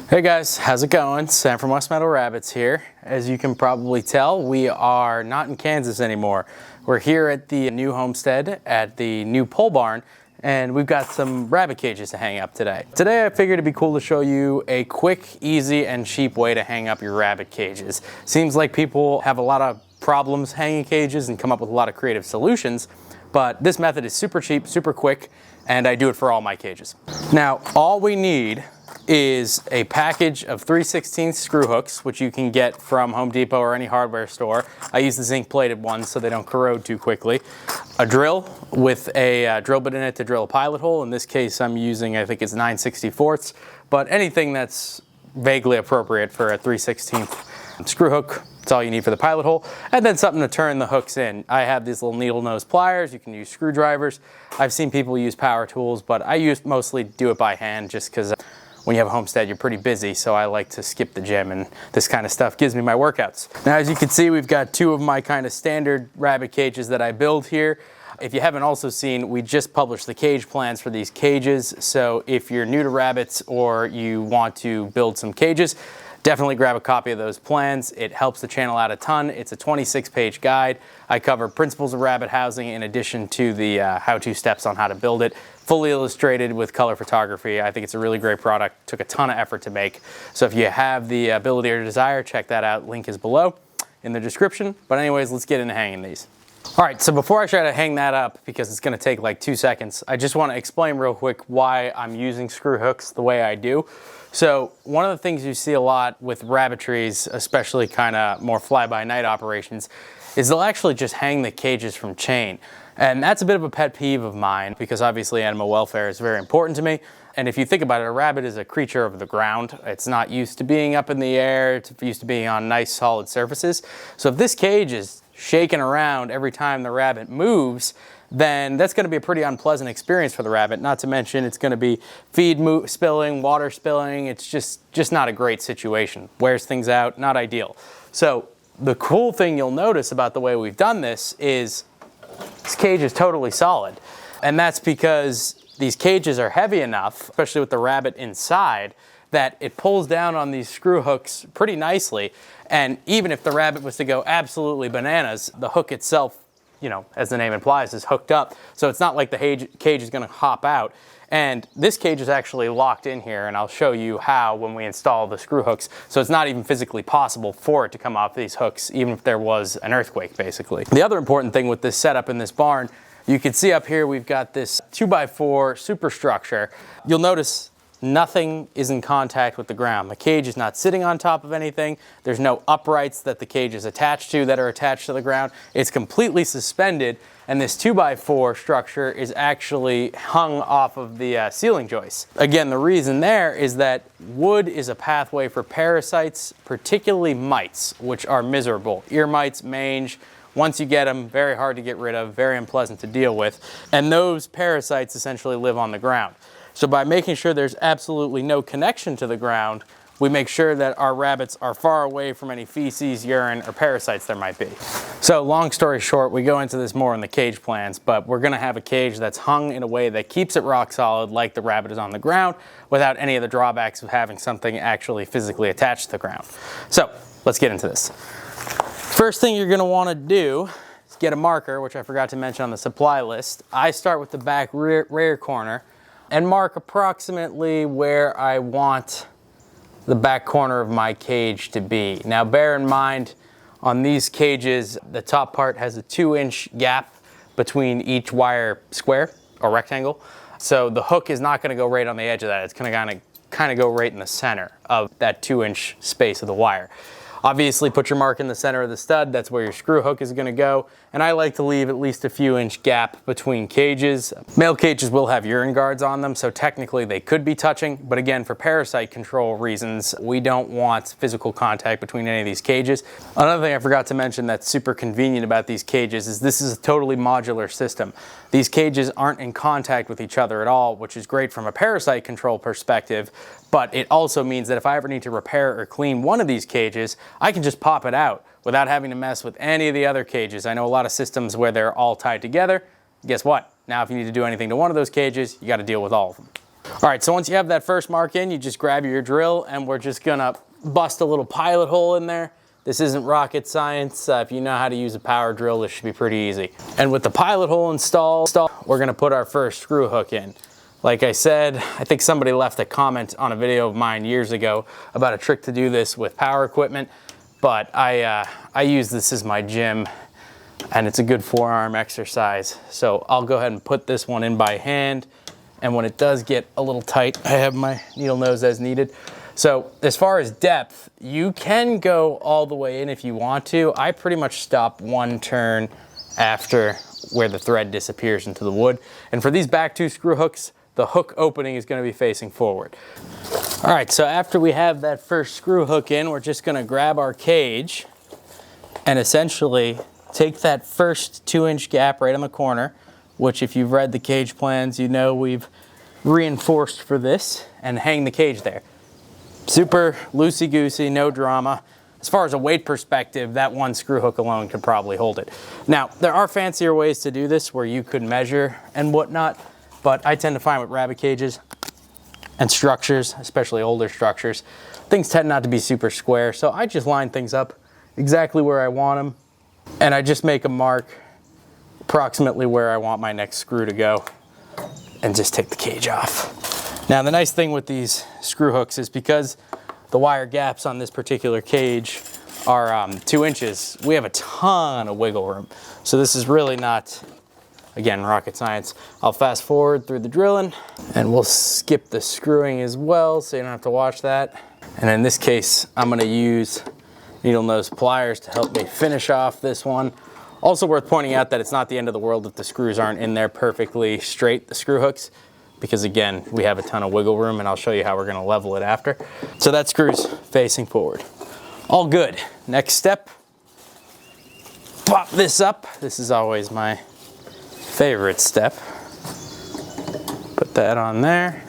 Hey guys, how's it going? Sam from West Meadow Rabbits here. As you can probably tell, we are not in Kansas anymore. We're here at the new homestead at the new pole barn, and we've got some rabbit cages to hang up today. Today I figured it'd be cool to show you a quick, easy, and cheap way to hang up your rabbit cages. Seems like people have a lot of problems hanging cages and come up with a lot of creative solutions, but this method is super cheap, super quick, and I do it for all my cages. Now, all we need is a package of 3/16 screw hooks, which you can get from Home Depot or any hardware store. I use the zinc plated ones so they don't corrode too quickly. A drill with a drill bit in it to drill a pilot hole. In this case, I'm using, I think it's 9/64, but anything that's vaguely appropriate for a 3/16 screw hook. That's all you need for the pilot hole. And then something to turn the hooks in. I have these little needle nose pliers. You can use screwdrivers. I've seen people use power tools, but I mostly do it by hand just because when you have a homestead, you're pretty busy, so I like to skip the gym, and this kind of stuff gives me my workouts. Now, as you can see, we've got two of my kind of standard rabbit cages that I build here. If you haven't also seen, we just published the cage plans for these cages, so if you're new to rabbits or you want to build some cages, definitely grab a copy of those plans. It helps the channel out a ton. It's a 26-page guide. I cover principles of rabbit housing in addition to the how-to steps on how to build it. Fully illustrated with color photography. I think it's a really great product. Took a ton of effort to make. So if you have the ability or desire, check that out. Link is below in the description. But anyways, let's get into hanging these. All right, so before I try to hang that up, because it's gonna take like 2 seconds, I just wanna explain real quick why I'm using screw hooks the way I do. So one of the things you see a lot with rabbitries, especially kind of more fly-by-night operations, is they'll actually just hang the cages from chain. And that's a bit of a pet peeve of mine because obviously animal welfare is very important to me. And if you think about it, a rabbit is a creature of the ground. It's not used to being up in the air. It's used to being on nice solid surfaces. So if this cage is shaking around every time the rabbit moves, then that's going to be a pretty unpleasant experience for the rabbit. Not to mention it's going to be feed spilling, water spilling. It's just not a great situation. Wears things out, not ideal. So the cool thing you'll notice about the way we've done this is this cage is totally solid. And that's because these cages are heavy enough, especially with the rabbit inside, that it pulls down on these screw hooks pretty nicely. And even if the rabbit was to go absolutely bananas, the hook itself, you know, as the name implies, is hooked up. So it's not like the cage is going to hop out. And this cage is actually locked in here, and I'll show you how when we install the screw hooks. So it's not even physically possible for it to come off these hooks, even if there was an earthquake, basically. The other important thing with this setup in this barn, you can see up here we've got this 2x4 superstructure. You'll notice nothing is in contact with the ground. The cage is not sitting on top of anything. There's no uprights that the cage is attached to that are attached to the ground. It's completely suspended, and this 2x4 structure is actually hung off of the ceiling joists. Again, the reason there is that wood is a pathway for parasites, particularly mites, which are miserable. Ear mites, mange. Once you get them, very hard to get rid of, very unpleasant to deal with. And those parasites essentially live on the ground. So by making sure there's absolutely no connection to the ground, we make sure that our rabbits are far away from any feces, urine, or parasites there might be. So long story short, we go into this more in the cage plans, but we're gonna have a cage that's hung in a way that keeps it rock solid like the rabbit is on the ground without any of the drawbacks of having something actually physically attached to the ground. So let's get into this. First thing you're gonna wanna do is get a marker, which I forgot to mention on the supply list. I start with the back rear corner and mark approximately where I want the back corner of my cage to be. Now bear in mind, on these cages, the top part has a 2-inch gap between each wire square or rectangle. So the hook is not gonna go right on the edge of that. It's gonna kind of go right in the center of that 2-inch space of the wire. Obviously, put your mark in the center of the stud. That's where your screw hook is going to go. And I like to leave at least a few inch gap between cages. Male cages will have urine guards on them, so technically they could be touching. But again, for parasite control reasons, we don't want physical contact between any of these cages. Another thing I forgot to mention that's super convenient about these cages is this is a totally modular system. These cages aren't in contact with each other at all, which is great from a parasite control perspective. But it also means that if I ever need to repair or clean one of these cages, I can just pop it out without having to mess with any of the other cages. I know a lot of systems where they're all tied together. Guess what? Now if you need to do anything to one of those cages, you got to deal with all of them. All right, so once you have that first mark in, you just grab your drill and we're just gonna bust a little pilot hole in there. This isn't rocket science. If you know how to use a power drill, this should be pretty easy. And with the pilot hole installed, we're gonna put our first screw hook in. Like I said, I think somebody left a comment on a video of mine years ago about a trick to do this with power equipment, but I use this as my gym and it's a good forearm exercise. So I'll go ahead and put this one in by hand. And when it does get a little tight, I have my needle nose as needed. So as far as depth, you can go all the way in if you want to. I pretty much stop one turn after where the thread disappears into the wood. And for these back two screw hooks, the hook opening is going to be facing forward. All right, so after we have that first screw hook in, we're just going to grab our cage and essentially take that first 2-inch gap right on the corner, which if you've read the cage plans, you know we've reinforced for this, and hang the cage there. Super loosey-goosey, no drama. As far as a weight perspective, that one screw hook alone could probably hold it. Now, there are fancier ways to do this where you could measure and whatnot, but I tend to find with rabbit cages and structures, especially older structures, things tend not to be super square, so I just line things up exactly where I want them, and I just make a mark approximately where I want my next screw to go and just take the cage off. Now the nice thing with these screw hooks is because the wire gaps on this particular cage are 2 inches, we have a ton of wiggle room. So this is really not, again, rocket science. I'll fast forward through the drilling and we'll skip the screwing as well so you don't have to watch that. And in this case, I'm gonna use needle nose pliers to help me finish off this one. Also worth pointing out that it's not the end of the world if the screws aren't in there perfectly straight, the screw hooks, because again, we have a ton of wiggle room and I'll show you how we're gonna level it after. So that screw's facing forward. All good. Next step, pop this up. This is always my favorite step. Put that on there.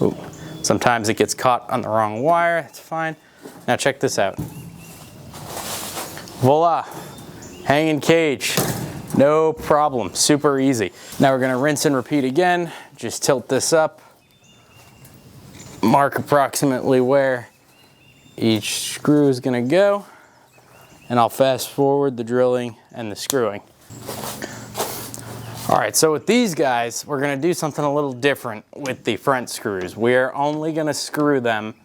Ooh. Sometimes it gets caught on the wrong wire, it's fine. Now check this out. Voila. Hanging cage, no problem, super easy. Now we're gonna rinse and repeat again. Just tilt this up, mark approximately where each screw is gonna go, and I'll fast forward the drilling and the screwing. All right, so with these guys, we're gonna do something a little different with the front screws. We're only gonna screw them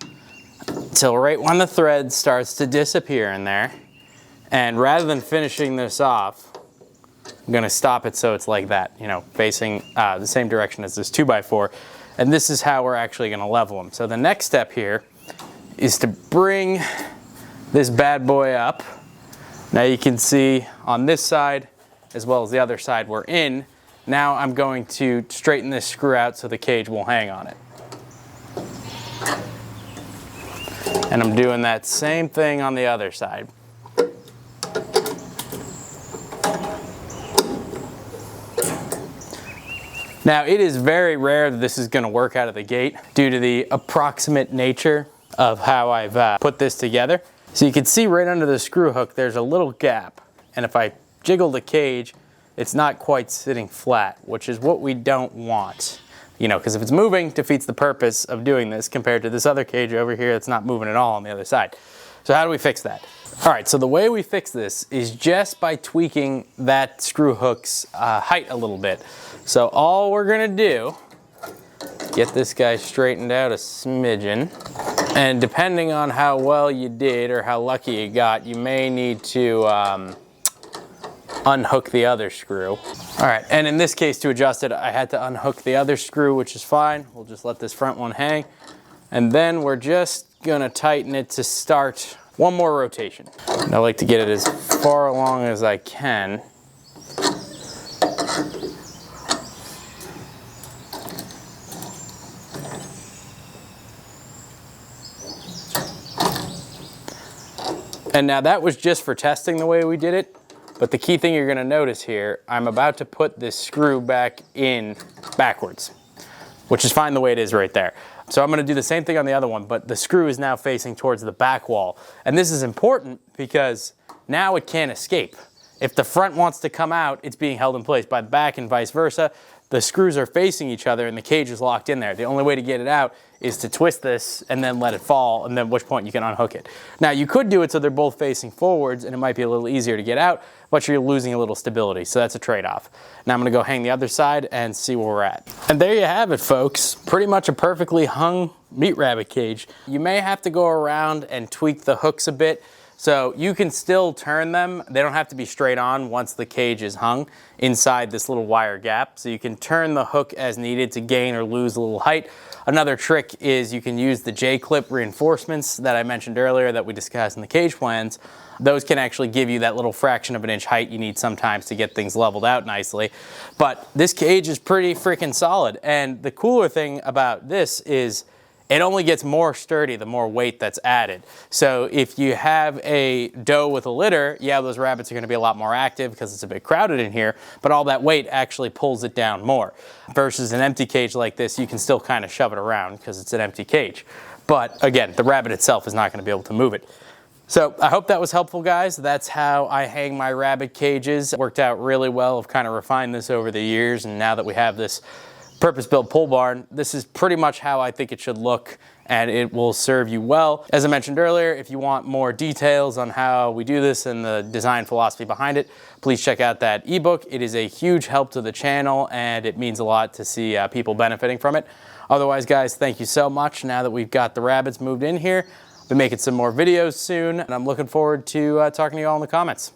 till right when the thread starts to disappear in there. And rather than finishing this off, I'm gonna stop it so it's like that, you know, facing the same direction as this 2x4. And this is how we're actually gonna level them. So the next step here is to bring this bad boy up. Now you can see on this side, as well as the other side we're in. Now I'm going to straighten this screw out so the cage will hang on it. And I'm doing that same thing on the other side. Now, it is very rare that this is gonna work out of the gate due to the approximate nature of how I've put this together. So you can see right under the screw hook, there's a little gap. And if I jiggle the cage, it's not quite sitting flat, which is what we don't want. You know, because if it's moving, defeats the purpose of doing this compared to this other cage over here that's not moving at all on the other side. So how do we fix that? All right, so the way we fix this is just by tweaking that screw hook's height a little bit. So all we're gonna do, get this guy straightened out a smidgen, and depending on how well you did or how lucky you got, you may need to unhook the other screw. All right, and in this case, to adjust it, I had to unhook the other screw, which is fine. We'll just let this front one hang. And then we're just gonna tighten it to start one more rotation. And I like to get it as far along as I can. And now that was just for testing the way we did it, but the key thing you're gonna notice here, I'm about to put this screw back in backwards, which is fine the way it is right there. So I'm gonna do the same thing on the other one, but the screw is now facing towards the back wall. And this is important because now it can't escape. If the front wants to come out, it's being held in place by the back and vice versa. the screws are facing each other and the cage is locked in there. The only way to get it out is to twist this and then let it fall, and then at which point you can unhook it. Now you could do it so they're both facing forwards and it might be a little easier to get out, but you're losing a little stability, so that's a trade-off. Now I'm gonna go hang the other side and see where we're at. And there you have it, folks. Pretty much a perfectly hung meat rabbit cage. You may have to go around and tweak the hooks a bit, so you can still turn them. They don't have to be straight on once the cage is hung inside this little wire gap. So you can turn the hook as needed to gain or lose a little height. Another trick is you can use the J-clip reinforcements that I mentioned earlier that we discussed in the cage plans. Those can actually give you that little fraction of an inch height you need sometimes to get things leveled out nicely. But this cage is pretty freaking solid. And the cooler thing about this is it only gets more sturdy the more weight that's added. So if you have a doe with a litter, yeah, those rabbits are gonna be a lot more active because it's a bit crowded in here, but all that weight actually pulls it down more. Versus an empty cage like this, you can still kind of shove it around because it's an empty cage. But again, the rabbit itself is not gonna be able to move it. So I hope that was helpful, guys. That's how I hang my rabbit cages. It worked out really well. I've kind of refined this over the years, and now that we have this purpose-built pole barn, this is pretty much how I think it should look, and it will serve you well. As I mentioned earlier, if you want more details on how we do this and the design philosophy behind it, please check out that ebook. It is a huge help to the channel, and it means a lot to see people benefiting from it. Otherwise, guys, thank you so much. Now that we've got the rabbits moved in here, we'll be making some more videos soon, and I'm looking forward to talking to you all in the comments.